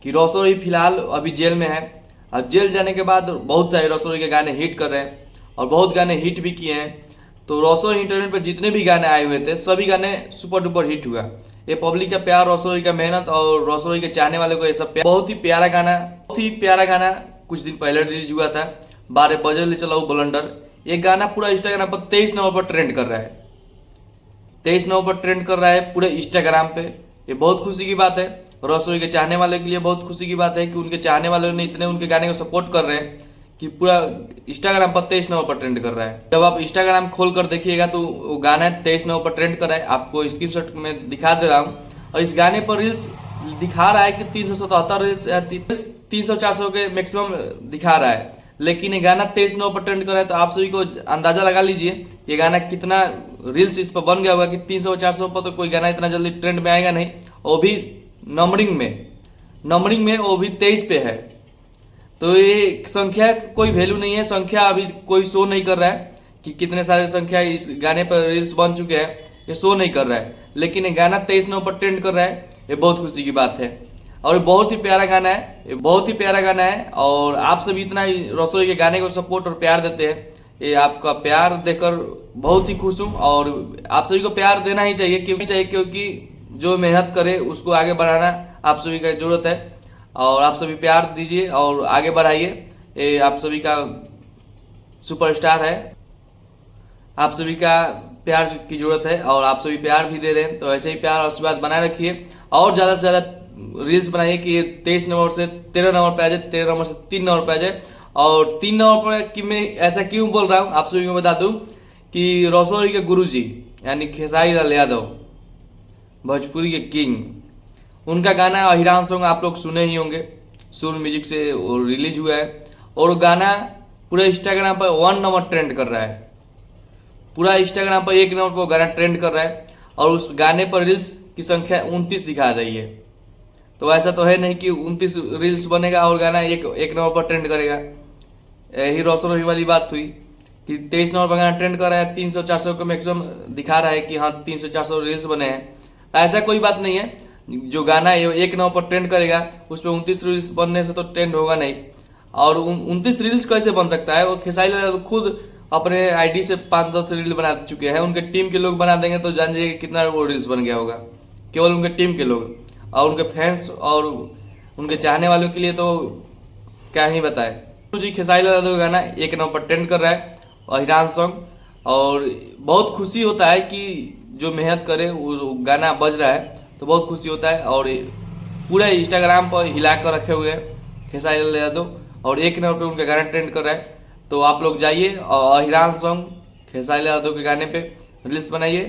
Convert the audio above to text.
कि रसौरी फिलहाल अभी जेल में है। अब जेल जाने के बाद बहुत सारे रसौरी के गाने हिट कर रहे हैं और बहुत गाने हिट भी किए हैं। तो रसौरी इंटरनेट पर जितने भी गाने आए हुए थे सभी गाने सुपर डुपर हिट हुआ। ये पब्लिक का प्यार, रसौरी का मेहनत और रसौरी के चाहने वालों को ये सब बहुत ही प्यारा गाना, बहुत ही प्यारा गाना कुछ दिन पहले रिलीज हुआ था, 12 बजे ले चलाओ बुलंडर। ये गाना पूरा इंस्टाग्राम पर 23 नवंबर ट्रेंड कर रहा है। 23 नवंबर ट्रेंड कर रहा है पूरे इंस्टाग्राम पे। ये बहुत खुशी की बात है, रसोई के चाहने वाले के लिए बहुत खुशी की बात है कि उनके चाहने वालों ने इतने उनके गाने को सपोर्ट कर रहे हैं कि पूरा इंस्टाग्राम पर 23 नवंबर पर ट्रेंड कर रहा है। जब आप इंस्टाग्राम खोल कर देखिएगा तो वो गाना 23 नवंबर पर ट्रेंड कर रहा है। आपको स्क्रीनशॉट में दिखा दे रहा हूँ। और इस गाने पर रील्स दिखा रहा है कि 377 रील्स 300-400 के मैक्सिमम दिखा रहा है, लेकिन ये गाना 23 नवंबर पर ट्रेंड कर रहा है। तो आप सभी को अंदाजा लगा लीजिए ये गाना कितना रील्स इस पर बन गया होगा कि 300-400 पर तो कोई गाना इतना जल्दी ट्रेंड में आएगा नहीं, वो भी नंबरिंग में वो भी 23 पे है। तो ये संख्या कोई वैल्यू नहीं है, संख्या अभी कोई शो नहीं कर रहा है कि कितने सारे संख्या इस गाने पर रील्स बन चुके हैं, ये शो नहीं कर रहा है। लेकिन ये गाना 23 नवंबर पर ट्रेंड कर रहा है, ये बहुत खुशी की बात है और बहुत ही प्यारा गाना है। ये बहुत ही प्यारा गाना है और आप सभी इतना रसोई के गाने को सपोर्ट और प्यार देते हैं, ये आपका प्यार देकर बहुत ही खुश हूँ। और आप सभी को प्यार देना ही चाहिए, क्योंकि जो मेहनत करे उसको आगे बढ़ाना आप सभी का जरूरत है। और आप सभी प्यार दीजिए और आगे बढ़ाइए, ये आप सभी का सुपरस्टार है। आप सभी का प्यार की जरूरत है और आप सभी प्यार भी दे रहे हैं, तो ऐसे ही प्यार और आशीर्वाद बनाए रखिए और ज़्यादा से ज़्यादा रील्स बनाइए कि ये 23 नवंबर से 13 नवंबर पे आ जाए, 13 नवंबर से 3 नवंबर पे आ जाए। और 3 नवंबर की मैं ऐसा क्यों बोल रहा हूँ आप सभी को बता दूं कि रसौरी के गुरुजी यानी खेसारी लाल यादव, भोजपुरी के किंग, उनका गाना अहिरान सॉन्ग आप लोग सुने ही होंगे, सुर म्यूजिक से रिलीज हुआ है और गाना पूरे इंस्टाग्राम पर 1 नंबर ट्रेंड कर रहा है। पूरा इंस्टाग्राम पर 1 नंबर पर गाना ट्रेंड कर रहा है और उस गाने पर रील्स की संख्या 29 दिखा रही है। तो ऐसा तो है नहीं कि 29 रील्स बनेगा और गाना एक नंबर पर ट्रेंड करेगा। यही रसोई वाली बात हुई कि 23 नंबर पर गाना ट्रेंड कर रहा है, 300-400 को मैक्सिमम दिखा रहा है कि हाँ 300-400 रील्स बने हैं। ऐसा कोई बात नहीं है, जो गाना है 1 नंबर पर ट्रेंड करेगा उस पर 29 रील्स बनने से तो ट्रेंड होगा नहीं। और 29 रील्स कैसे बन सकता है, वो खेसारी लाल तो खुद अपने आईडी से 5-10 रील बना चुके हैं। उनके टीम के लोग बना देंगे तो जान जाइए कितना वो रील्स बन गया होगा, केवल उनके टीम के लोग। और उनके फैंस और उनके चाहने वालों के लिए तो क्या ही बताए। तो जी खेसारी लाल यादव का गाना 1 नंबर पर ट्रेंड कर रहा है अहिरान सॉन्ग, और बहुत खुशी होता है कि जो मेहनत करे वो गाना बज रहा है तो बहुत खुशी होता है। और पूरे इंस्टाग्राम पर हिला कर रखे हुए हैं खेसारी लाल यादव और 1 नंबर पर उनका गाना ट्रेंड कर रहा है। तो आप लोग जाइए और अहिरान सॉन्ग खेसारी लाल यादव के गाने पे रील्स बनाइए